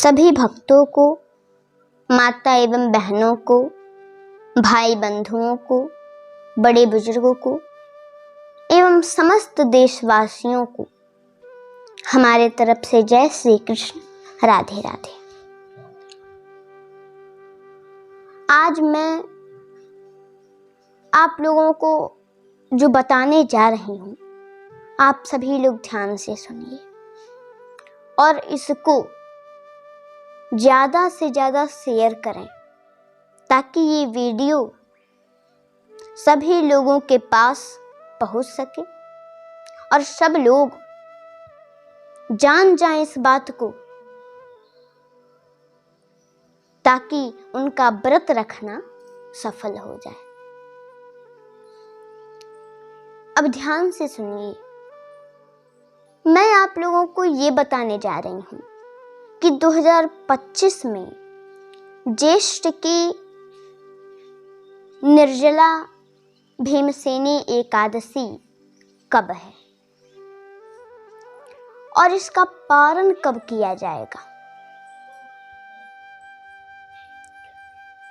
सभी भक्तों को, माता एवं बहनों को, भाई बंधुओं को, बड़े बुजुर्गों को एवं समस्त देशवासियों को हमारे तरफ से जय श्री कृष्ण, राधे राधे। आज मैं आप लोगों को जो बताने जा रही हूँ, आप सभी लोग ध्यान से सुनिए और इसको ज़्यादा से ज़्यादा शेयर करें ताकि ये वीडियो सभी लोगों के पास पहुंच सके और सब लोग जान जाएं इस बात को, ताकि उनका व्रत रखना सफल हो जाए। अब ध्यान से सुनिए, मैं आप लोगों को ये बताने जा रही हूँ कि 2025 में ज्येष्ठ की निर्जला भीमसेनी एकादशी कब है और इसका पारण कब किया जाएगा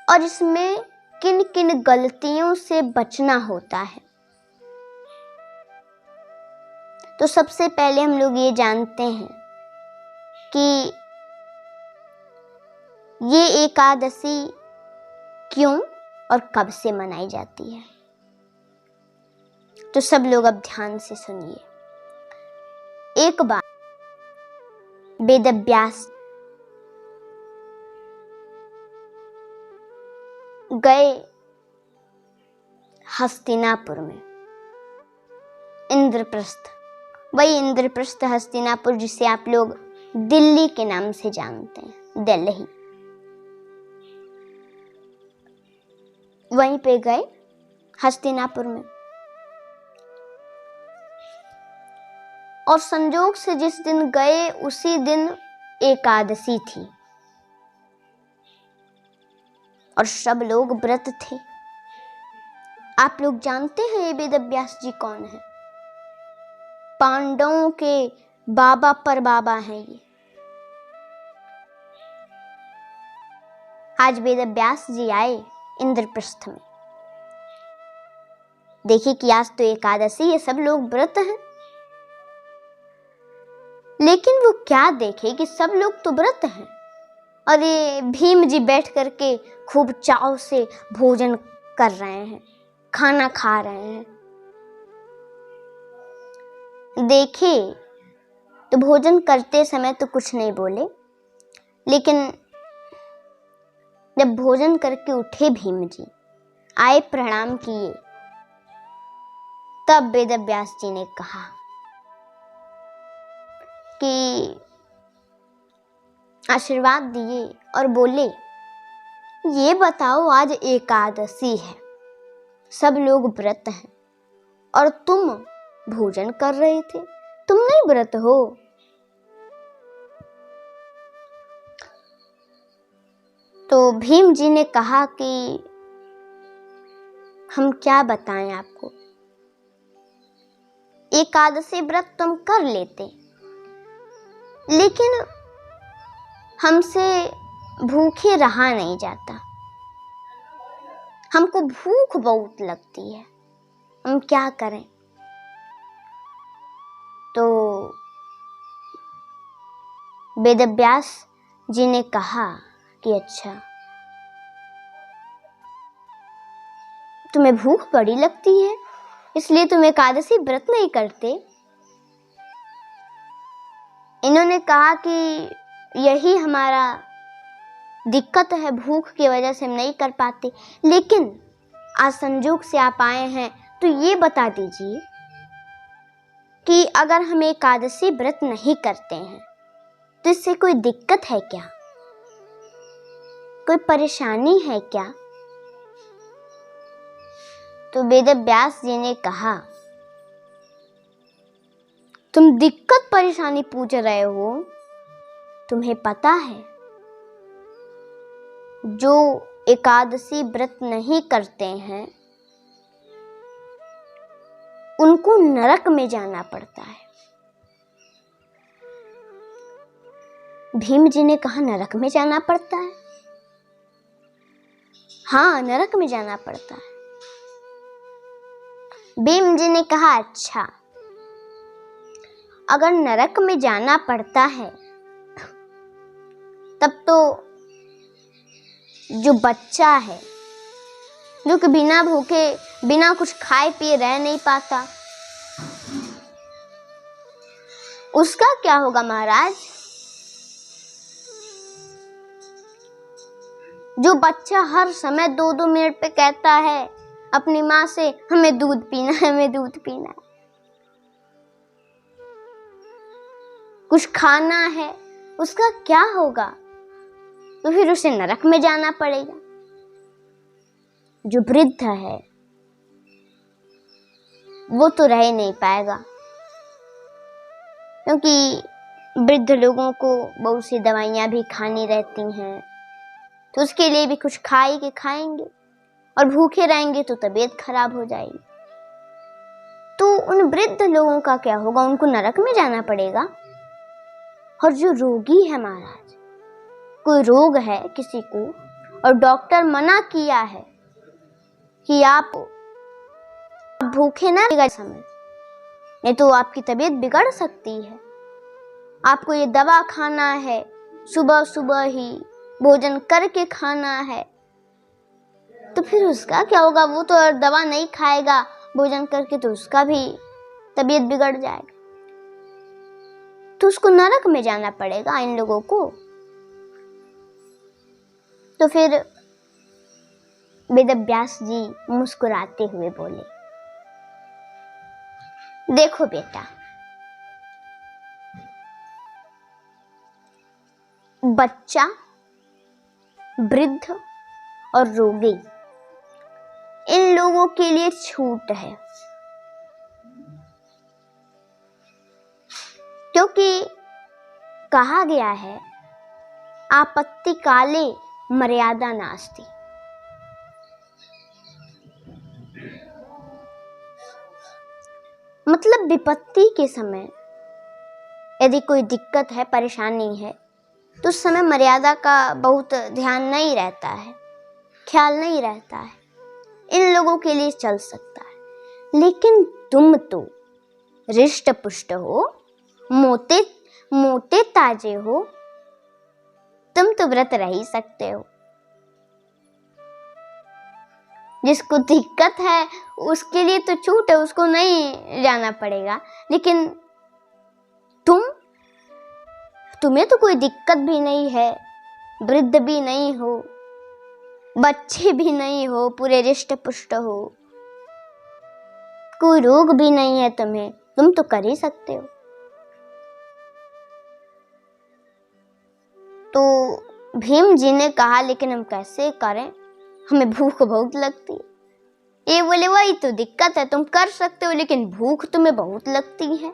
और इसमें किन किन गलतियों से बचना होता है। तो सबसे पहले हम लोग ये जानते हैं कि ये एकादशी क्यों और कब से मनाई जाती है। तो सब लोग अब ध्यान से सुनिए। एक बार वेदव्यास गए हस्तिनापुर में, इंद्रप्रस्थ, वही इंद्रप्रस्थ हस्तिनापुर जिसे आप लोग दिल्ली के नाम से जानते हैं, दिल्ली। वहीं पे गए हस्तिनापुर में और संजोग से जिस दिन गए उसी दिन एकादशी थी और सब लोग व्रत थे। आप लोग जानते हैं ये वेदव्यास जी कौन है? पांडवों के बाबा पर बाबा हैं ये। आज वेदव्यास जी आए इंद्रप्रस्थ में, देखिए कि आज तो एकादशी है, सब लोग व्रत हैं, लेकिन वो क्या देखे कि सब लोग तो व्रत हैं और ये भीम जी बैठ करके खूब चाव से भोजन कर रहे हैं, खाना खा रहे हैं। देखे तो भोजन करते समय तो कुछ नहीं बोले, लेकिन जब भोजन करके उठे भीम जी, आए, प्रणाम किए, तब वेदव्यास जी ने कहा कि आशीर्वाद दिए और बोले, ये बताओ आज एकादशी है, सब लोग व्रत हैं और तुम भोजन कर रहे थे, तुम नहीं व्रत हो। तो भीम जी ने कहा कि हम क्या बताएं आपको, एकादशी व्रत तुम कर लेते, लेकिन हमसे भूखे रहा नहीं जाता, हमको भूख बहुत लगती है, हम क्या करें। तो वेदव्यास जी ने कहा कि अच्छा, तुम्हें भूख बड़ी लगती है इसलिए तुम एकादशी व्रत नहीं करते। इन्होंने कहा कि यही हमारा दिक्कत है, भूख की वजह से हम नहीं कर पाते, लेकिन आज संजोग से आप आए हैं तो ये बता दीजिए कि अगर हम एकादशी व्रत नहीं करते हैं तो इससे कोई दिक्कत है क्या, कोई परेशानी है क्या। तो वेदव्यास जी ने कहा, तुम दिक्कत परेशानी पूछ रहे हो, तुम्हें पता है जो एकादशी व्रत नहीं करते हैं उनको नरक में जाना पड़ता है। भीम जी ने कहा नरक में जाना पड़ता है? हाँ, नरक में जाना पड़ता है। भीम जी ने कहा अच्छा, अगर नरक में जाना पड़ता है तब तो जो बच्चा है जो कि बिना भूखे बिना कुछ खाए पिए रह नहीं पाता, उसका क्या होगा महाराज? जो बच्चा हर समय 2-2 मिनट पे कहता है अपनी माँ से हमें दूध पीना है, हमें दूध पीना है, कुछ खाना है, उसका क्या होगा? तो फिर उसे नरक में जाना पड़ेगा। जो वृद्ध है वो तो रह ही नहीं पाएगा, क्योंकि वृद्ध लोगों को बहुत सी दवाइयाँ भी खानी रहती हैं, तो उसके लिए भी कुछ खाएंगे और भूखे रहेंगे तो तबीयत खराब हो जाएगी। तो उन वृद्ध लोगों का क्या होगा? उनको नरक में जाना पड़ेगा। और जो रोगी है महाराज, कोई रोग है किसी को और डॉक्टर मना किया है कि आप भूखे ना रहेगा समय, नहीं तो आपकी तबीयत बिगड़ सकती है, आपको ये दवा खाना है, सुबह सुबह ही भोजन करके खाना है, तो फिर उसका क्या होगा? वो तो दवा नहीं खाएगा भोजन करके, तो उसका भी तबीयत बिगड़ जाएगा, तो उसको नरक में जाना पड़ेगा इन लोगों को। तो फिर वेदव्यास जी मुस्कुराते हुए बोले, देखो बेटा, बच्चा, वृद्ध और रोगी, इन लोगों के लिए छूट है, क्योंकि कहा गया है आपत्ति काले मर्यादा नास्ति। मतलब विपत्ति के समय यदि कोई दिक्कत है, परेशानी है, तो उस समय मर्यादा का बहुत ध्यान नहीं रहता है, ख्याल नहीं रहता है, इन लोगों के लिए चल सकता है। लेकिन तुम तो रिष्ट पुष्ट हो, मोटे मोटे ताजे हो, तुम तो व्रत रह ही सकते हो। जिसको दिक्कत है उसके लिए तो छूट है, उसको नहीं जाना पड़ेगा। लेकिन तुम्हें तो कोई दिक्कत भी नहीं है, वृद्ध भी नहीं हो, बच्चे भी नहीं हो, पूरे रिष्ट पुष्ट हो, कोई रोग भी नहीं है तुम्हें, तुम तो कर ही सकते हो। तो भीम जी ने कहा लेकिन हम कैसे करें, हमें भूख बहुत लगती है। ये बोले वही तो दिक्कत है, तुम कर सकते हो लेकिन भूख तुम्हें बहुत लगती है।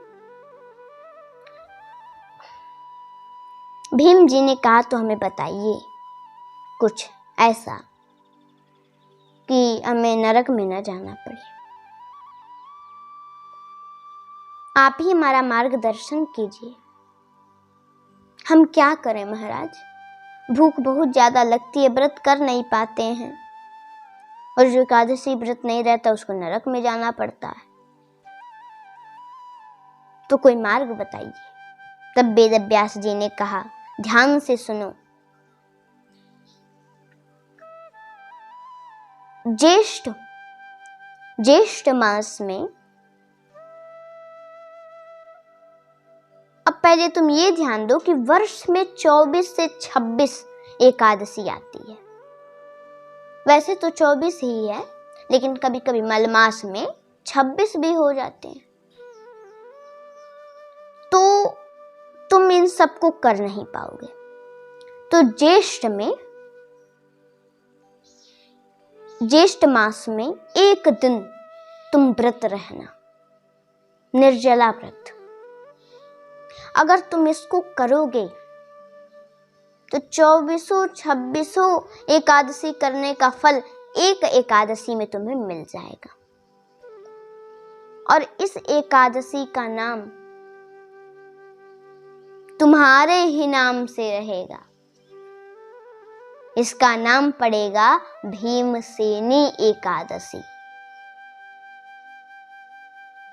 भीम जी ने कहा तो हमें बताइए कुछ ऐसा कि हमें नरक में न जाना पड़े, आप ही हमारा मार्गदर्शन कीजिए, हम क्या करें महाराज? भूख बहुत ज्यादा लगती है, व्रत कर नहीं पाते हैं, और जो एकादशी व्रत नहीं रहता उसको नरक में जाना पड़ता है, तो कोई मार्ग बताइए। तब वेदव्यास जी ने कहा, ध्यान से सुनो, ज्येष्ठ मास में, अब पहले तुम ये ध्यान दो कि वर्ष में 24 से 26 एकादशी आती है। वैसे तो 24 ही है, लेकिन कभी कभी मलमास में 26 भी हो जाते हैं, तो तुम इन सबको कर नहीं पाओगे। तो ज्येष्ठ मास में एक दिन तुम व्रत रहना, निर्जला व्रत। अगर तुम इसको करोगे तो 24-26 एकादशी करने का फल एक एकादशी में तुम्हें मिल जाएगा। और इस एकादशी का नाम तुम्हारे ही नाम से रहेगा। इसका नाम पड़ेगा भीमसेनी एकादशी,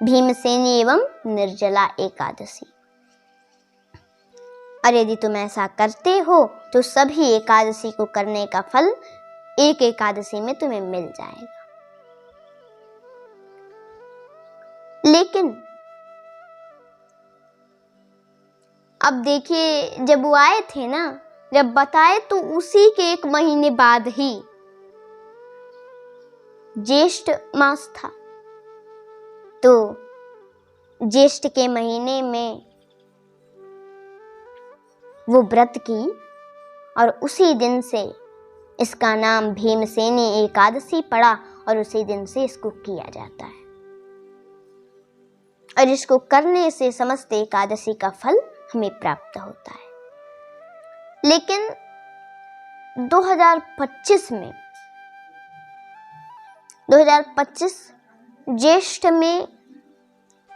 भीमसेनी एवं निर्जला एकादशी। और यदि तुम ऐसा करते हो तो सभी एकादशी को करने का फल एक एकादशी में तुम्हें मिल जाएगा। लेकिन अब देखिए, जब वो आए थे ना, जब बताए तो उसी के 1 महीने बाद ही ज्येष्ठ मास था। तो ज्येष्ठ के महीने में वो व्रत की और उसी दिन से इसका नाम भीमसेनी एकादशी पड़ा और उसी दिन से इसको किया जाता है। और इसको करने से समस्त एकादशी का फल हमें प्राप्त होता है। लेकिन 2025 ज्येष्ठ में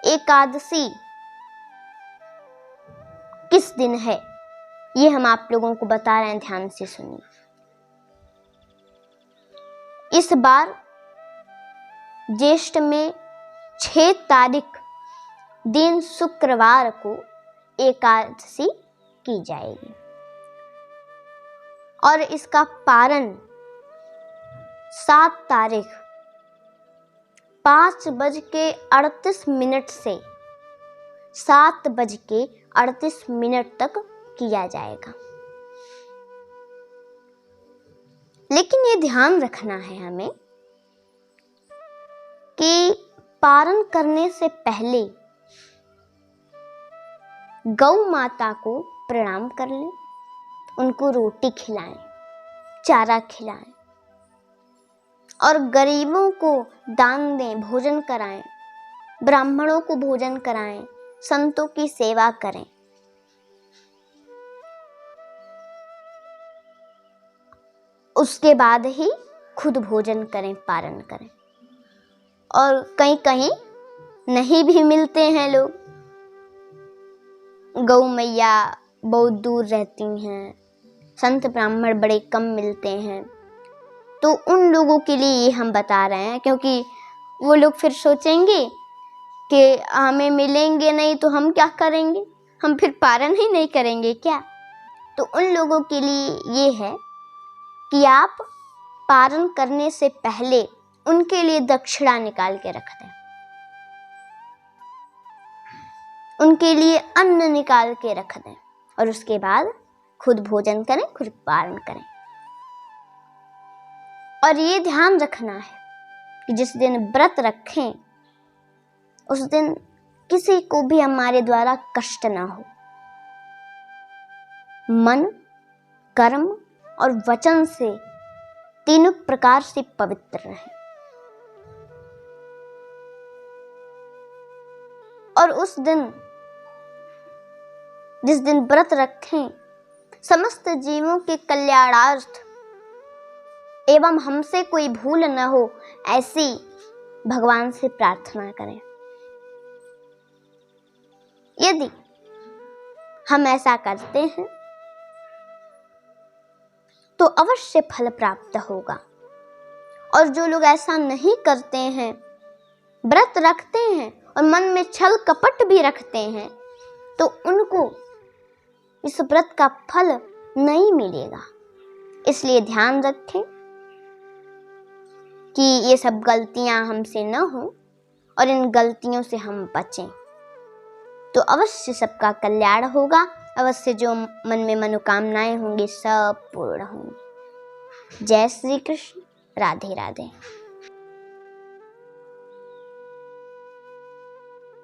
एकादशी किस दिन है, ये हम आप लोगों को बता रहे हैं, ध्यान से सुनिए। इस बार ज्येष्ठ में 6 तारीख दिन शुक्रवार को एकादशी की जाएगी और इसका पारण 7 तारीख 5:38 से 7:38 तक किया जाएगा। लेकिन ये ध्यान रखना है हमें कि पारण करने से पहले गौ माता को प्रणाम कर लें, उनको रोटी खिलाएं, चारा खिलाएं और गरीबों को दान दें, भोजन कराएं, ब्राह्मणों को भोजन कराएं, संतों की सेवा करें। उसके बाद ही खुद भोजन करें, पारण करें। और कहीं कहीं नहीं भी मिलते हैं लोग, गौ मैया बहुत दूर रहती हैं, संत ब्राह्मण बड़े कम मिलते हैं, तो उन लोगों के लिए ये हम बता रहे हैं, क्योंकि वो लोग फिर सोचेंगे कि हमें मिलेंगे नहीं तो हम क्या करेंगे, हम फिर पारण ही नहीं करेंगे क्या। तो उन लोगों के लिए ये है कि आप पारण करने से पहले उनके लिए दक्षिणा निकाल के रख दें, उनके लिए अन्न निकाल के रख दें और उसके बाद खुद भोजन करें, खुद पारण करें। और ये ध्यान रखना है कि जिस दिन व्रत रखें उस दिन किसी को भी हमारे द्वारा कष्ट ना हो, मन, कर्म और वचन से तीनों प्रकार से पवित्र रहें। और उस दिन, जिस दिन व्रत रखें, समस्त जीवों के कल्याणार्थ एवं हमसे कोई भूल न हो, ऐसी भगवान से प्रार्थना करें। यदि हम ऐसा करते हैं तो अवश्य फल प्राप्त होगा। और जो लोग ऐसा नहीं करते हैं, व्रत रखते हैं और मन में छल कपट भी रखते हैं, तो उनको इस व्रत का फल नहीं मिलेगा। इसलिए ध्यान रखें कि ये सब गलतियां हमसे न हो और इन गलतियों से हम बचें, तो अवश्य सबका कल्याण होगा, अवश्य जो मन में मनोकामनाएं होंगी सब पूर्ण होंगी। जय श्री कृष्ण, राधे राधे।